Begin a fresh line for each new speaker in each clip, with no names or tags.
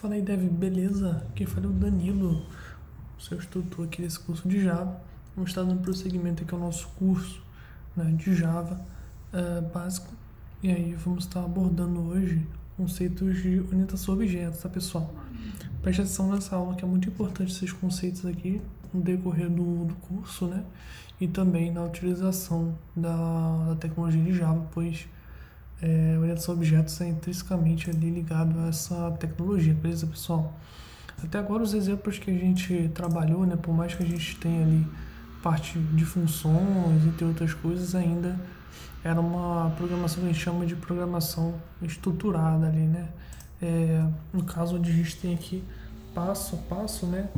Fala aí, Dev, beleza? Quem fala é o Danilo, seu instrutor aqui desse curso de Java. Vamos estar dando prosseguimento aqui ao nosso curso, né, de Java básico. E aí vamos estar abordando hoje conceitos de orientação a objetos, tá, pessoal? Preste atenção nessa aula, que é muito importante esses conceitos aqui no decorrer do curso, né? E também na utilização da tecnologia de Java, pois orientação a objetos é intrinsecamente ali ligado a essa tecnologia, beleza, pessoal? Até agora os exemplos que a gente trabalhou, né, por mais que a gente tenha ali parte de funções, entre outras coisas, ainda era uma programação que a gente chama de programação estruturada ali, né? No caso onde a gente tem aqui passo a passo, né,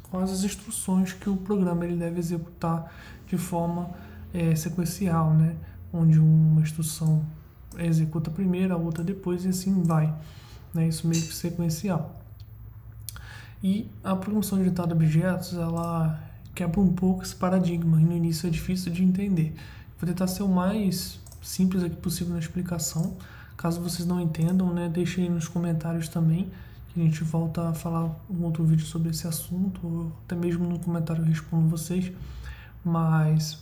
quais as instruções que o programa ele deve executar de forma sequencial, né? Onde uma instrução executa primeiro, a outra depois e assim vai, né? Isso meio que sequencial. E a programação orientada a objetos, ela quebra um pouco esse paradigma e no início é difícil de entender. Vou tentar ser o mais simples aqui possível na explicação. Caso vocês não entendam, né, deixem aí nos comentários também, que a gente volta a falar um outro vídeo sobre esse assunto, ou até mesmo no comentário eu respondo vocês. Mas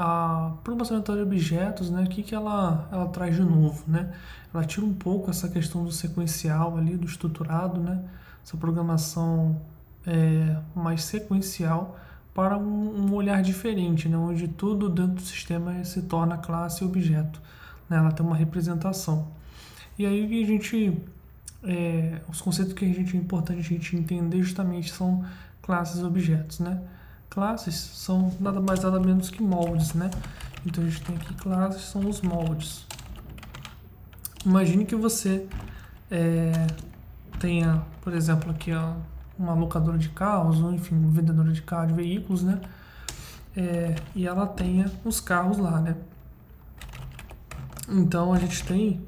a programação orientada a objetos, né, o que ela traz de novo, né? Ela tira um pouco essa questão do sequencial ali, do estruturado, né? Essa programação mais sequencial para um olhar diferente, né? Onde tudo dentro do sistema se torna classe e objeto, né? Ela tem uma representação. E aí a gente, os conceitos que é importante a gente entender justamente são classes e objetos, né? Classes são nada mais nada menos que moldes, né? Então a gente tem aqui classes, são os moldes. Imagine que você tenha, por exemplo, aqui uma locadora de carros, ou enfim, uma vendedora de carros, de veículos, né? E ela tenha os carros lá, né? Então a gente tem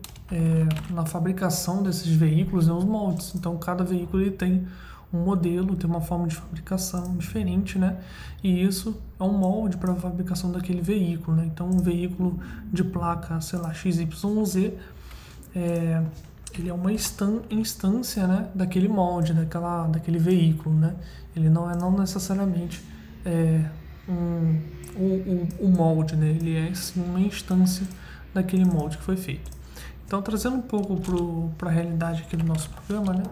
na fabricação desses veículos, né, os moldes. Então cada veículo ele tem um modelo, tem uma forma de fabricação diferente, né? E isso é um molde para a fabricação daquele veículo, né? Então um veículo de placa, sei lá, XYZ, ele é uma instância, né, daquele molde, daquele veículo, né? Ele não necessariamente o molde, né? Ele é sim uma instância daquele molde que foi feito. Então, trazendo um pouco para a realidade aqui do nosso programa, né?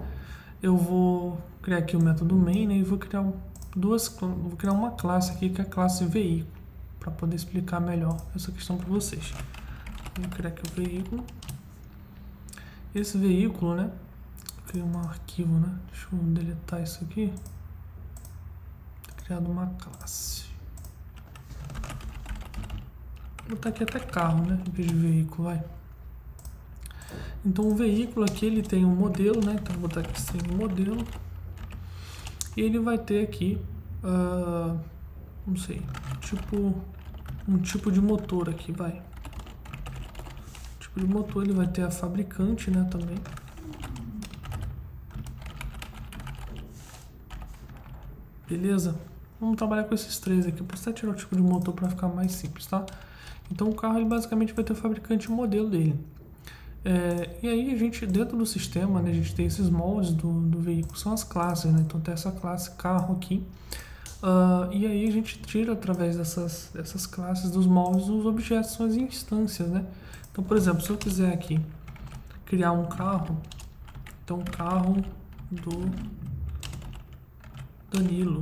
Eu vou criar aqui o método main, né, e vou criar uma classe aqui que é a classe veículo, para poder explicar melhor essa questão para vocês. Vou criar aqui o veículo. Esse veículo, né? Criar um arquivo, né? Deixa eu deletar isso aqui. Criado uma classe. Vou botar aqui até carro, né? Em vez de veículo, vai. Então o veículo aqui ele tem um modelo, né? Então vou botar aqui sem modelo. E ele vai ter aqui, não sei, um tipo de motor aqui, vai. Tipo de motor, ele vai ter a fabricante, né, também. Beleza? Vamos trabalhar com esses três aqui. Eu posso até tirar o tipo de motor para ficar mais simples, tá? Então o carro ele basicamente vai ter o fabricante e o modelo dele. E aí a gente, dentro do sistema, né, a gente tem esses moldes do veículo, são as classes, né? Então tem essa classe carro aqui. E aí a gente tira através dessas classes dos moldes os objetos, são as instâncias, né? Então, por exemplo, se eu quiser aqui criar um carro, então carro do Danilo,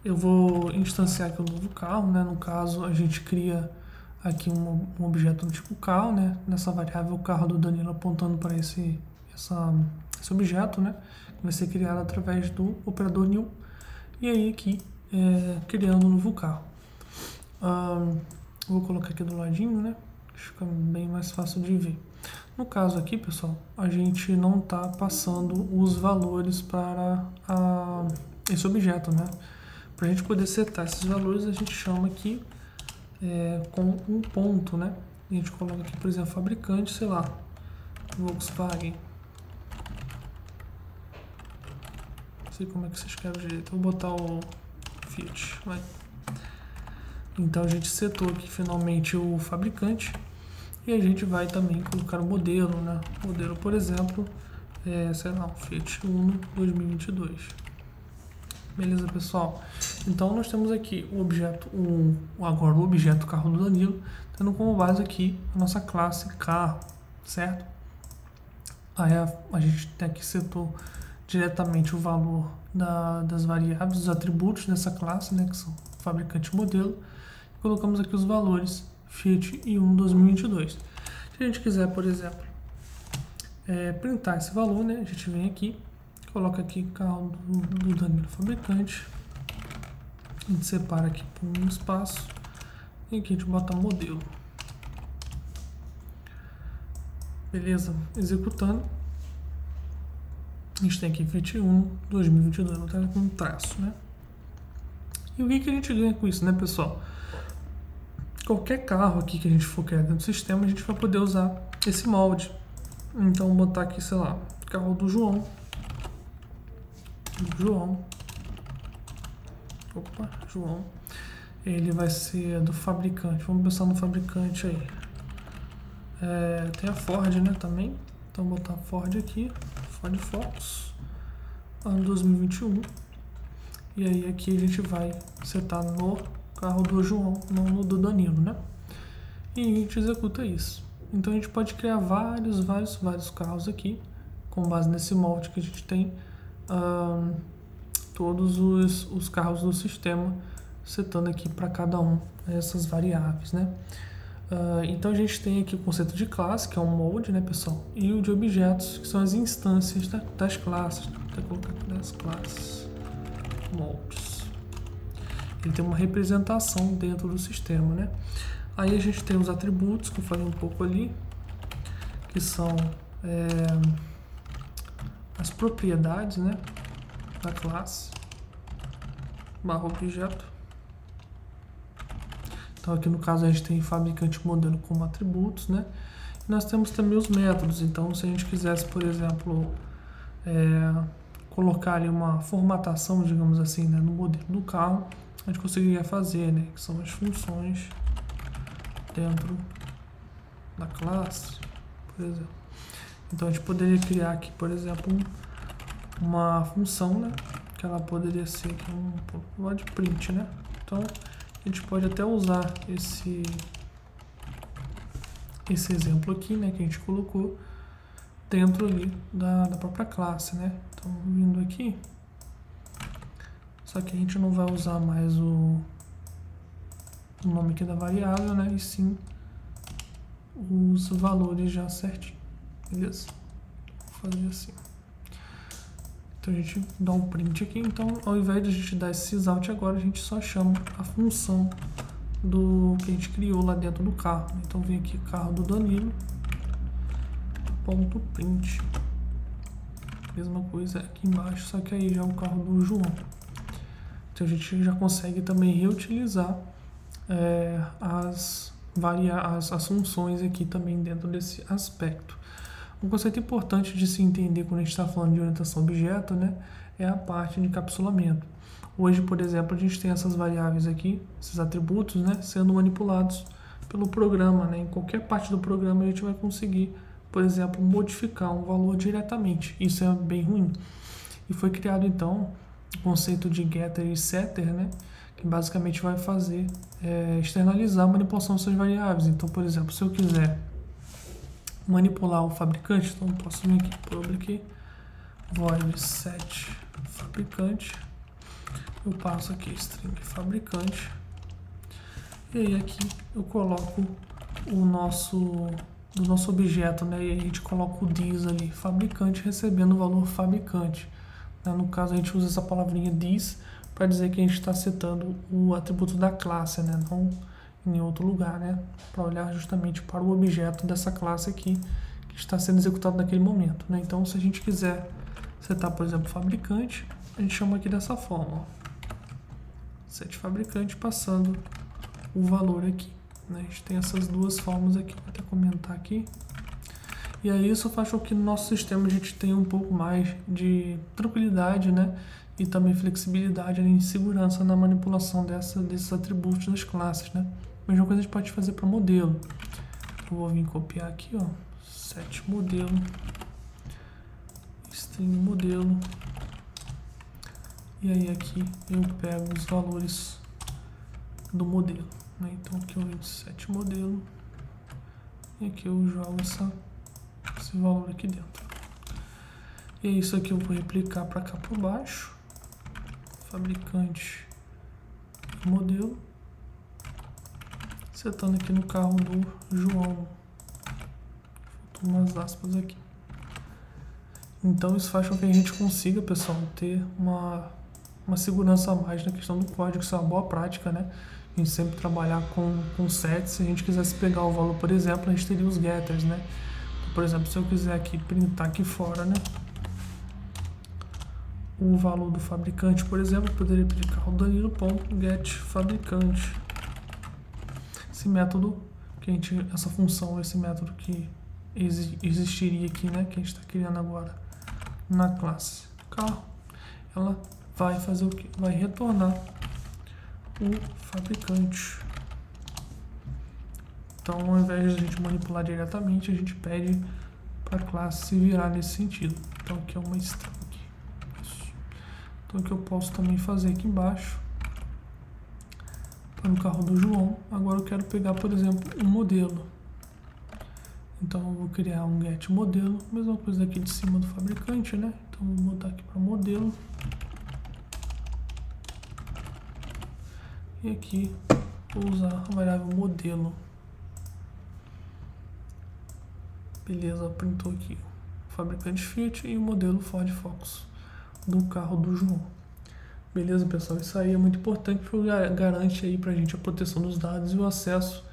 eu vou instanciar aqui um novo carro, né? No caso, a gente cria aqui um objeto do tipo carro, né? Nessa variável, o carro do Danilo apontando para esse objeto, né? Que vai ser criado através do operador new. E aí aqui, criando um novo carro. Vou colocar aqui do ladinho, né? Fica bem mais fácil de ver. No caso aqui, pessoal, a gente não está passando os valores para esse objeto, né? Para a gente poder setar esses valores, a gente chama aqui com um ponto, né? A gente coloca aqui, por exemplo, fabricante, sei lá, Volkswagen. Não sei como é que se escreve direito. Vou botar o Fiat, vai. Então a gente setou aqui finalmente o fabricante E a gente vai também colocar o modelo, né? Modelo, por exemplo, sei lá, um Fiat Uno 2022. Beleza, pessoal? Então nós temos aqui o objeto, agora o objeto carro do Danilo, tendo como base aqui a nossa classe carro, certo? Aí a gente tem aqui setou diretamente o valor das variáveis, dos atributos dessa classe, né, que são fabricante e modelo. E colocamos aqui os valores Fiat e Uno 2022. Se a gente quiser, por exemplo, printar esse valor, né, a gente vem aqui, coloca aqui carro do Danilo fabricante, a gente separa aqui por um espaço e aqui a gente bota modelo. Beleza? Executando. A gente tem aqui Fiat Uno 2022, vou estar com um traço, né? E o que a gente ganha com isso, né, pessoal? Qualquer carro aqui que a gente for criar dentro do sistema, a gente vai poder usar esse molde. Então, vou botar aqui, sei lá, carro do João. João. Ele vai ser do fabricante. Vamos pensar no fabricante aí. Tem a Ford, né, também. Então, vou botar Ford aqui. Ford Focus. Ano 2021. E aí, aqui a gente vai setar no carro do João, não no do Danilo, né? E a gente executa isso. Então, a gente pode criar vários carros aqui, com base nesse molde que a gente tem. Todos os carros do sistema, setando aqui para cada um essas variáveis, né? Então a gente tem aqui o conceito de classe, que é um molde, né, pessoal? E o de objetos, que são as instâncias das classes. Vou até colocar aqui das classes, moldes. Ele tem uma representação dentro do sistema, né? Aí a gente tem os atributos, que eu falei um pouco ali, que são as propriedades, né, da classe barra objeto. Então aqui no caso a gente tem fabricante e modelo como atributos, né? E nós temos também os métodos. Então se a gente quisesse, por exemplo, colocar ali uma formatação, digamos assim, né, no modelo do carro, a gente conseguiria fazer, né, que são as funções dentro da classe, por exemplo. Então a gente poderia criar aqui, por exemplo, uma função, né, que ela poderia ser aqui um de print, né? Então a gente pode até usar esse exemplo aqui, né, que a gente colocou dentro ali da própria classe, né? Então vindo aqui, só que a gente não vai usar mais o nome aqui da variável, né? E sim os valores já certinho, beleza? Vou fazer assim. Então a gente dá um print aqui. Então ao invés de a gente dar esse sysout agora, a gente só chama a função do que a gente criou lá dentro do carro. Então vem aqui carro do Danilo, ponto print. Mesma coisa aqui embaixo, só que aí já é o carro do João. Então a gente já consegue também reutilizar as funções aqui também dentro desse aspecto. Um conceito importante de se entender quando a gente está falando de orientação a objeto, né, é a parte de encapsulamento. Hoje, por exemplo, a gente tem essas variáveis aqui, esses atributos, né, sendo manipulados pelo programa, né. Em qualquer parte do programa a gente vai conseguir, por exemplo, modificar um valor diretamente. Isso é bem ruim. E foi criado então o conceito de getter e setter, né, que basicamente vai fazer externalizar a manipulação dessas variáveis. Então, por exemplo, se eu quiser manipular o fabricante, então eu posso vir aqui, public void set fabricante, eu passo aqui string fabricante, e aí aqui eu coloco o nosso objeto, né, e a gente coloca o this ali, fabricante, recebendo o valor fabricante. No caso a gente usa essa palavrinha this para dizer que a gente está setando o atributo da classe, né, não em outro lugar, né, para olhar justamente para o objeto dessa classe aqui que está sendo executado naquele momento, né. Então se a gente quiser setar, por exemplo, fabricante, a gente chama aqui dessa forma, ó, set fabricante, passando o valor aqui, né. A gente tem essas duas formas aqui, vou até comentar aqui. E aí isso faz com que no nosso sistema a gente tenha um pouco mais de tranquilidade, né, e também flexibilidade e segurança na manipulação desses atributos das classes, né. A mesma coisa a gente pode fazer para modelo. Eu vou vir copiar aqui, ó, set modelo, string modelo, e aí aqui eu pego os valores do modelo, né? Então aqui eu venho set modelo, e aqui eu jogo esse valor aqui dentro. E é isso aqui, eu vou replicar para cá por baixo, fabricante modelo, setando aqui no carro do João. Faltam umas aspas aqui. Então isso faz com que a gente consiga, pessoal, ter uma segurança a mais na questão do código. Isso é uma boa prática, né? A gente sempre trabalhar com sets. Se a gente quisesse pegar o valor, por exemplo, a gente teria os getters, né? Então, por exemplo, se eu quiser aqui printar aqui fora, né, o valor do fabricante, por exemplo, eu poderia pedir carro Danilo.getFabricante. Esse método que a gente, essa função, esse método que existiria aqui, né, que a gente está criando agora na classe carro, ela vai fazer o que? Vai retornar o fabricante. Então, ao invés de a gente manipular diretamente, a gente pede para a classe se virar nesse sentido. Então, aqui é uma string. Então, o que eu posso também fazer aqui embaixo, para o carro do João, agora eu quero pegar, por exemplo, um modelo. Então, eu vou criar um get modelo, mesma coisa aqui de cima do fabricante, né? Então, vou botar aqui para modelo. E aqui, vou usar a variável modelo. Beleza, printou aqui o fabricante Fiat e o modelo Ford Focus do carro do João. Beleza, pessoal? Isso aí é muito importante porque garante aí pra gente a proteção dos dados e o acesso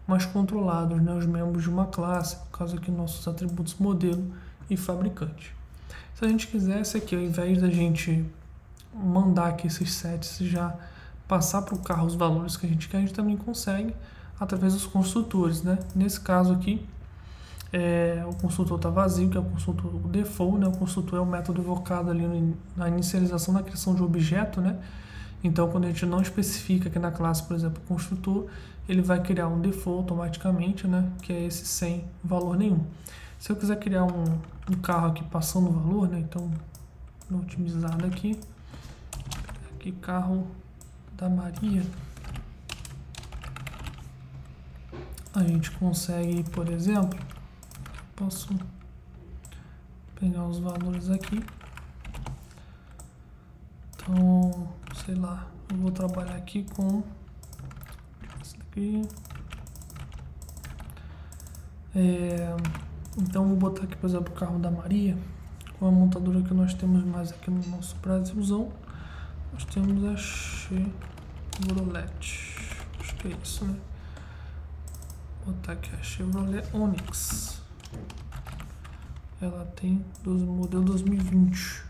mais controlado, né, aos membros de uma classe, no caso aqui nossos atributos modelo e fabricante. Se a gente quisesse aqui, ao invés da gente mandar aqui esses sets já passar para o carro os valores que a gente quer, a gente também consegue através dos construtores, né? Nesse caso aqui, o construtor está vazio, que é o construtor default, né? O construtor é o método evocado ali na inicialização da criação de objeto, né? Então, quando a gente não especifica aqui na classe, por exemplo, o construtor, ele vai criar um default automaticamente, né? Que é esse sem valor nenhum. Se eu quiser criar um carro aqui passando o valor, né? Então, no otimizado aqui carro da Maria, a gente consegue, por exemplo, posso pegar os valores aqui. Então, sei lá, eu vou trabalhar aqui com esse daqui. Então, vou botar aqui, por exemplo, o carro da Maria, com a montadora que nós temos mais aqui no nosso Brasilzão. Nós temos a Chevrolet, acho que é isso, né? Vou botar aqui a Chevrolet Onix. Ela tem modelo 2020,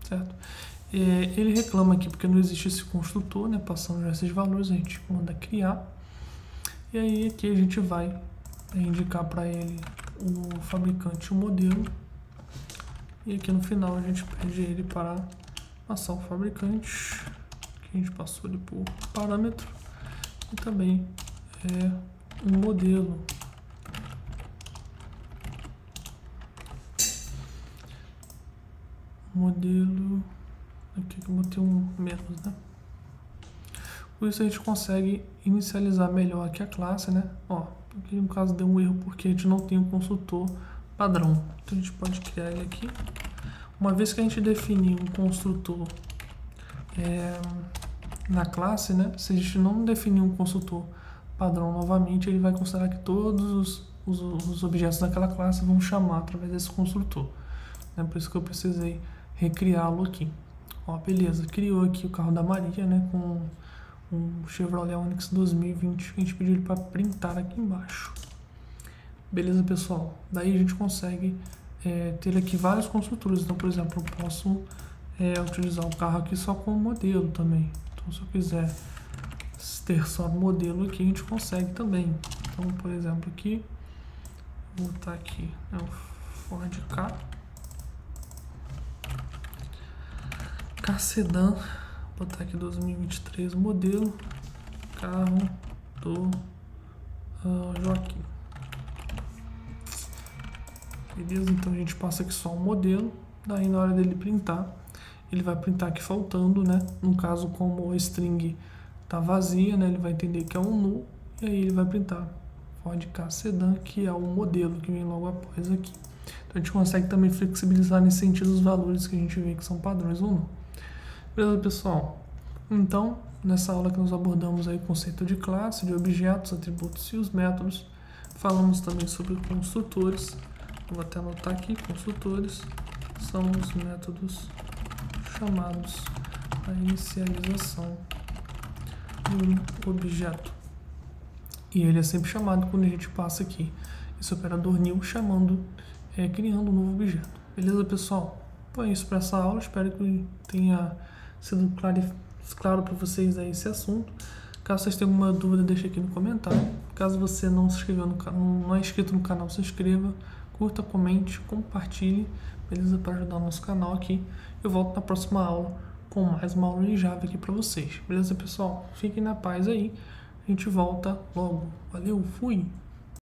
certo? Ele reclama aqui porque não existe esse construtor, né? Passando já esses valores, a gente manda criar. E aí aqui a gente vai indicar para ele o fabricante e o modelo. E aqui no final a gente pede ele para passar o fabricante, que a gente passou ali por parâmetro, e também um modelo. Modelo, aqui que eu botei um menos, né? Com isso a gente consegue inicializar melhor aqui a classe, né? Ó, aqui no caso deu um erro porque a gente não tem um construtor padrão. Então a gente pode criar ele aqui. Uma vez que a gente definir um construtor na classe, né? Se a gente não definir um construtor padrão novamente, ele vai considerar que todos os objetos daquela classe vão chamar através desse construtor. É por isso que eu precisei recriá-lo aqui. Ó, beleza, criou aqui o carro da Maria, né? Com o Chevrolet Onix 2020. A gente pediu ele para printar aqui embaixo. Beleza, pessoal? Daí a gente consegue ter aqui vários construtores. Então, por exemplo, eu posso utilizar o carro aqui só como modelo também. Então, se eu quiser ter só modelo aqui, a gente consegue também. Então, por exemplo, aqui, vou botar aqui o Ford Ka Sedan, vou botar aqui 2023 modelo, carro do Joaquim. Beleza? Então a gente passa aqui só um modelo, daí na hora dele printar, ele vai printar aqui faltando, né? No caso, como a string tá vazia, né? Ele vai entender que é um null, e aí ele vai printar Ford Ka Sedan, que é o modelo que vem logo após aqui. Então a gente consegue também flexibilizar nesse sentido os valores que a gente vê que são padrões ou não. Beleza, pessoal? Então, nessa aula que nós abordamos aí o conceito de classe, de objetos, atributos e os métodos, falamos também sobre construtores. Vou até anotar aqui, construtores são os métodos chamados a inicialização de um objeto. E ele é sempre chamado quando a gente passa aqui esse operador new chamando, criando um novo objeto. Beleza, pessoal? Então é isso para essa aula. Espero que tenha sido claro para vocês aí esse assunto. Caso vocês tenham alguma dúvida, deixe aqui no comentário. Caso você não se inscreveu não é inscrito no canal, se inscreva, curta, comente, compartilhe, beleza? Para ajudar o nosso canal aqui. Eu volto na próxima aula com mais uma aula de Java aqui para vocês. Beleza, pessoal? Fiquem na paz aí. A gente volta logo. Valeu, fui!